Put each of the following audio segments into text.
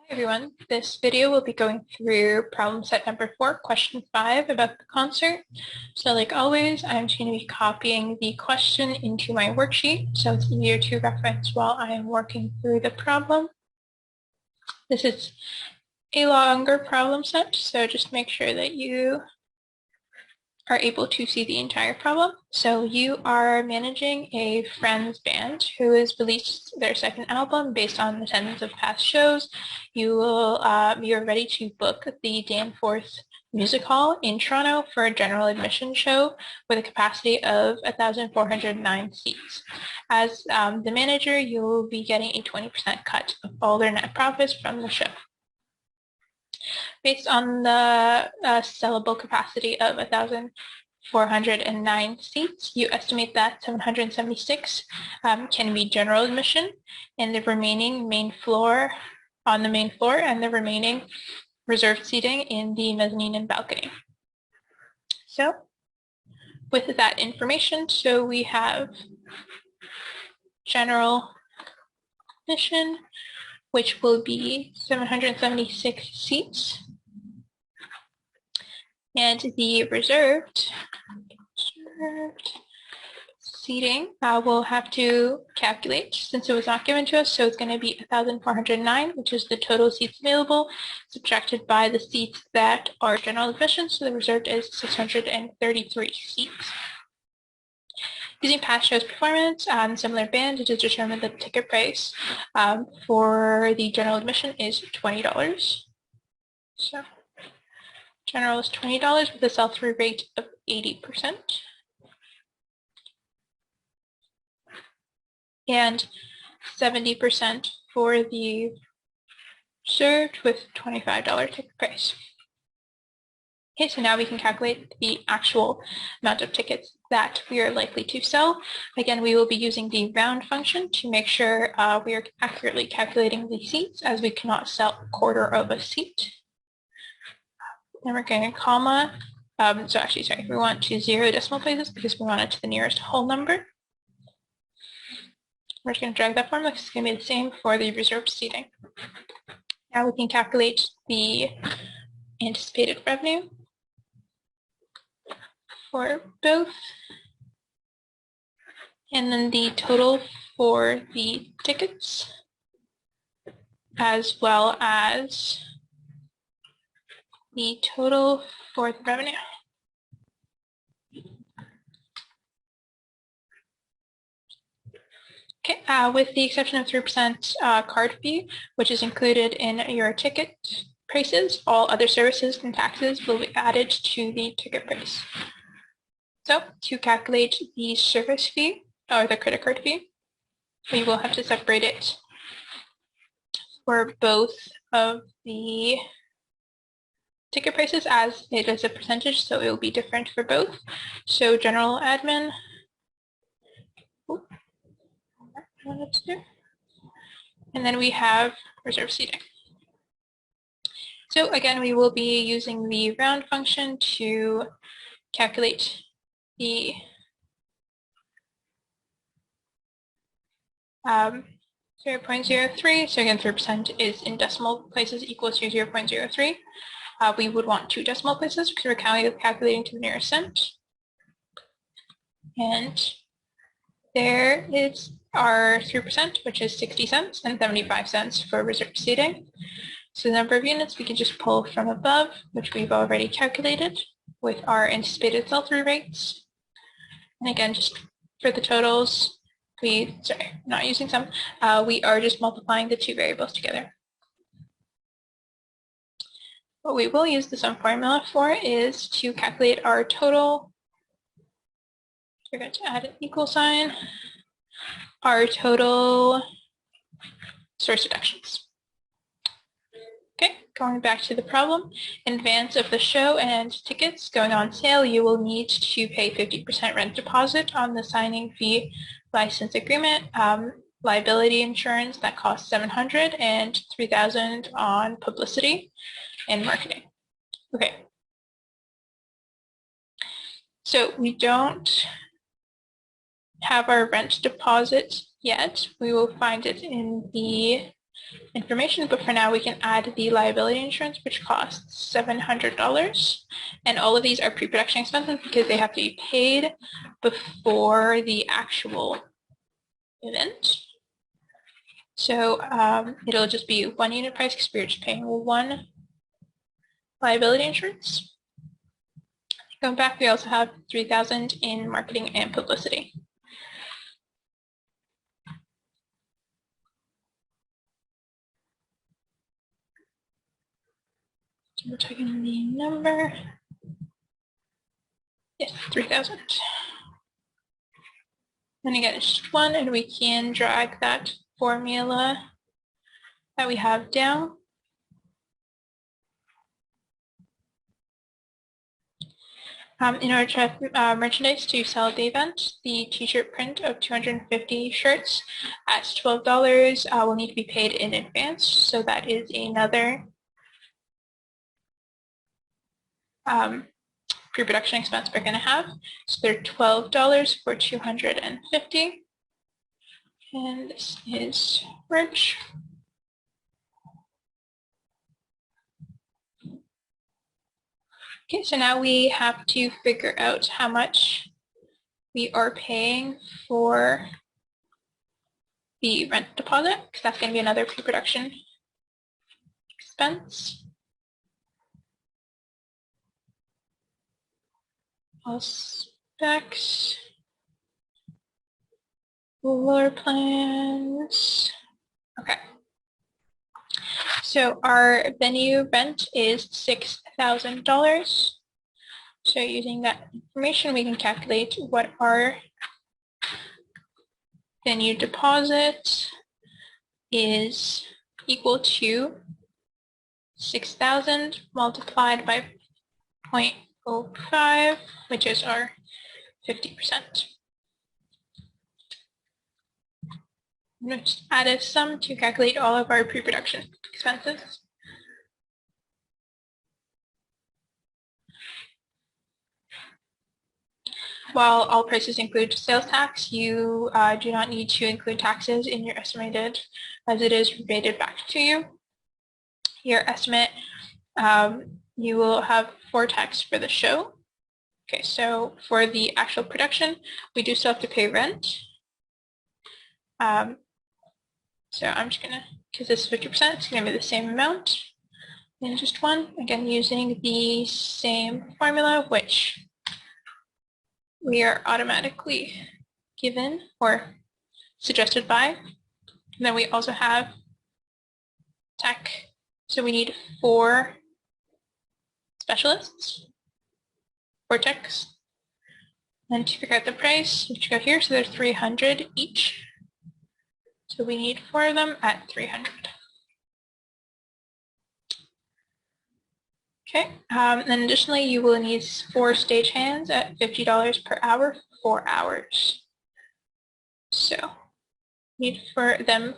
Hi everyone, this video will be going through problem set number 4, question 5 about the concert. So like always, I'm just going to be copying the question into my worksheet so it's easier to reference while I am working through the problem. This is a longer problem set, so just make sure that you are able to see the entire problem. So you are managing a friend's band who has released their second album based on attendance of past shows. You're ready to book the Danforth Music Hall in Toronto for a general admission show with a capacity of 1,409 seats. As the manager, you'll be getting a 20% cut of all their net profits from the show. Based on the sellable capacity of 1,409 seats, you estimate that 776 can be general admission, and the remaining on the main floor, and the remaining reserved seating in the mezzanine and balcony. So, with that information, so we have general admission, which will be 776 seats. And the reserved seating we'll have to calculate since it was not given to us. So it's going to be 1,409, which is the total seats available, subtracted by the seats that are general admission. So the reserved is 633 seats. Using past shows performance on similar band to determine the ticket price for the general admission is $20. So general is $20 with a sell-through rate of 80%. And 70% for the reserved with $25 ticket price. Okay, so now we can calculate the actual amount of tickets that we are likely to sell. Again, we will be using the round function to make sure we are accurately calculating the seats, as we cannot sell a quarter of a seat. Then we're going to comma. We want to 0 decimal places because we want it to the nearest whole number. We're just going to drag that formula because it's going to be the same for the reserved seating. Now we can calculate the anticipated revenue for both, and then the total for the tickets, as well as the total for the revenue. Okay, with the exception of 3% card fee, which is included in your ticket prices, all other services and taxes will be added to the ticket price. So to calculate the service fee, or the credit card fee, we will have to separate it for both of the ticket prices, as it is a percentage, so it will be different for both. So general admin, and then we have reserve seating. So again, we will be using the round function to calculate the 0.03. So again, 3% is in decimal places equal to 0.03. We would want 2 decimal places because we're calculating to the nearest cent. And there is our 3%, which is 60 cents, and 75 cents for reserved seating. So the number of units we can just pull from above, which we've already calculated with our anticipated sell-through rates. And again, just for the totals, we are just multiplying the 2 variables together. What we will use the sum formula for is to calculate our total. We're going to add an equal sign. Our total source deductions. Okay, going back to the problem. In advance of the show and tickets going on sale, you will need to pay 50% rent deposit on the signing fee license agreement, liability insurance that costs $700, and $3,000 on publicity and marketing. Okay. So we don't have our rent deposit yet. We will find it in the information, but for now we can add the liability insurance, which costs $700. And all of these are pre-production expenses because they have to be paid before the actual event. So it'll just be 1 unit price because we're just paying 1 liability insurance. Going back, we also have $3,000 in marketing and publicity. So we're taking the number. Yes, 3,000. And again, it's just 1, and we can drag that formula that we have down. In order to have merchandise to sell at the event, the t-shirt print of 250 shirts at $12 will need to be paid in advance. So that is another pre-production expense we're going to have. So they're $12 for 250. And this is merch. Okay, so now we have to figure out how much we are paying for the rent deposit, because that's going to be another pre-production expense. All specs, floor plans. Okay. So our venue rent is $6,000. So using that information, we can calculate what our venue deposit is equal to 6,000 multiplied by 0.05, which is our 50%. I'm going to just add a sum to calculate all of our pre-production expenses. While all prices include sales tax, you do not need to include taxes in your estimated, as it is rebated back to you. Your estimate, you will have 4 tax for the show. Okay, so for the actual production, we do still have to pay rent. So I'm just gonna, because this is 50%, it's gonna be the same amount in just 1. Again, using the same formula, which we are automatically given or suggested by. And then we also have tech. So we need 4 specialists, 4 techs. And to figure out the price, you should go here. So there's 300 each. So we need 4 of them at 300. Okay, then additionally, you will need 4 stagehands at $50 per hour for 4 hours. So we need 4 of them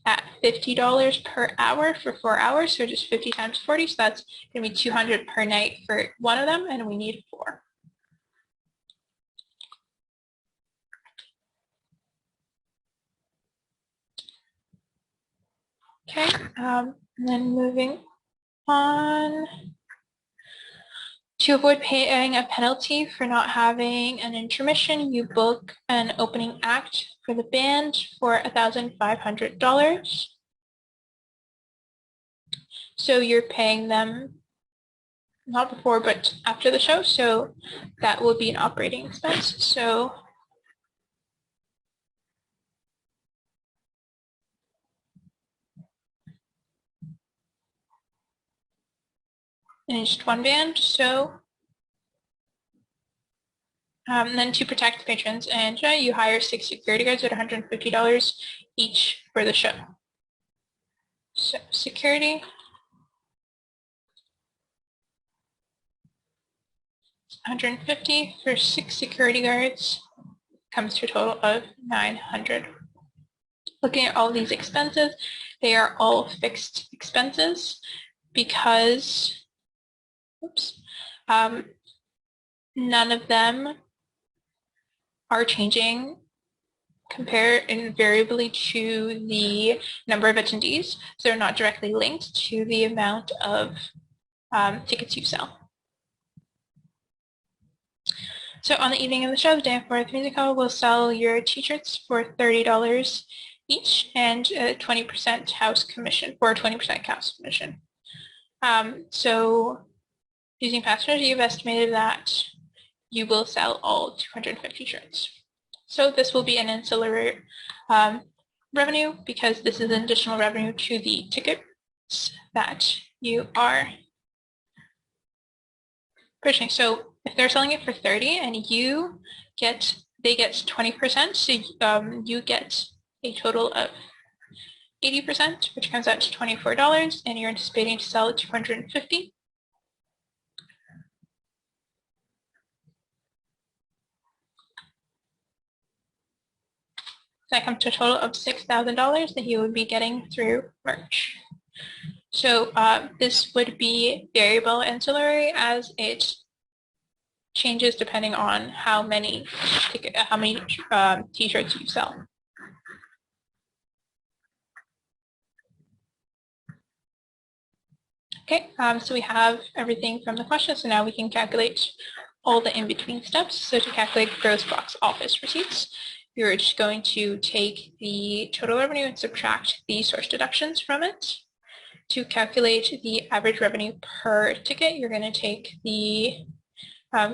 at $50 per hour for 4 hours. So just 50 times 40, so that's going to be 200 per night for 1 of them, and we need 4. Okay, and then moving on. To avoid paying a penalty for not having an intermission, you book an opening act for the band for $1,500. So you're paying them not before but after the show, so that will be an operating expense. So and just 1 band. So then to protect patrons and you hire 6 security guards at $150 each for the show. So security, $150 for 6 security guards comes to a total of $900. Looking at all these expenses, they are all fixed expenses because, none of them are changing compare invariably to the number of attendees, so they're not directly linked to the amount of tickets you sell. So on the evening of the show, the day before the music hall, we'll sell your t-shirts for $30 each and 20% house commission, or 20% house commission. So using past strategy, you've estimated that you will sell all 250 shirts. So this will be an ancillary revenue because this is an additional revenue to the tickets that you are pushing. So if they're selling it for 30 and they get 20%, so you get a total of 80%, which comes out to $24, and you're anticipating to sell 250. That comes to a total of $6,000 that you would be getting through merch. So this would be variable ancillary as it changes depending on how many t-shirts you sell. Okay, so we have everything from the question, so now we can calculate all the in-between steps. So to calculate gross box office receipts, you're just going to take the total revenue and subtract the source deductions from it. To calculate the average revenue per ticket, you're going to take the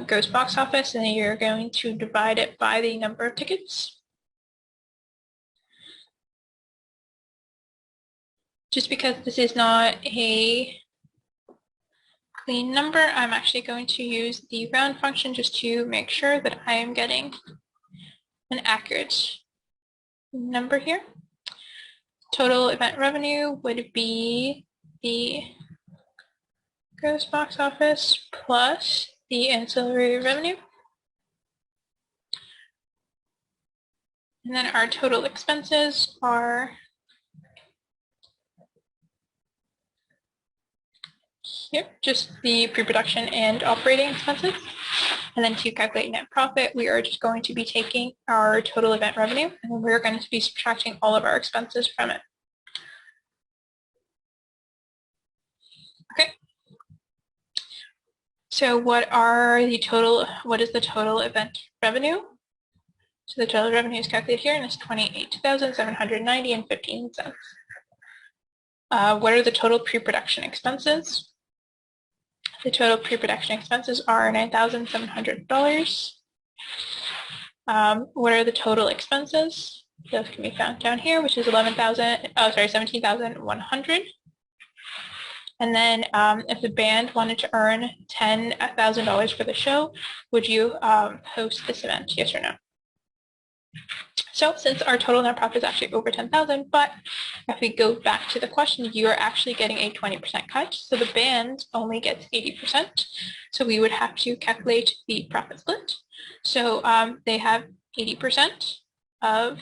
gross box office and then you're going to divide it by the number of tickets. Just because this is not a clean number, I'm actually going to use the round function just to make sure that I am getting an accurate number here. Total event revenue would be the gross box office plus the ancillary revenue. And then our total expenses are here, just the pre-production and operating expenses. And then to calculate net profit, we are just going to be taking our total event revenue, and then we're going to be subtracting all of our expenses from it. Okay. So what is the total event revenue? So the total revenue is calculated here, and it's $28,790 and 15 cents. What are the total pre-production expenses? The total pre-production expenses are $9,700. What are the total expenses? Those can be found down here, which is $17,100. And then if the band wanted to earn $10,000 for the show, would you host this event, yes or no? So since our total net profit is actually over $10,000, but if we go back to the question, you are actually getting a 20% cut. So the band only gets 80%. So we would have to calculate the profit split. So they have 80% of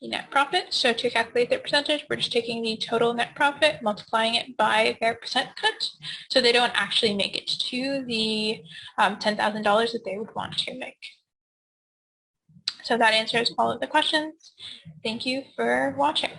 the net profit. So to calculate their percentage, we're just taking the total net profit, multiplying it by their percent cut. So they don't actually make it to the $10,000 that they would want to make. So that answers all of the questions. Thank you for watching.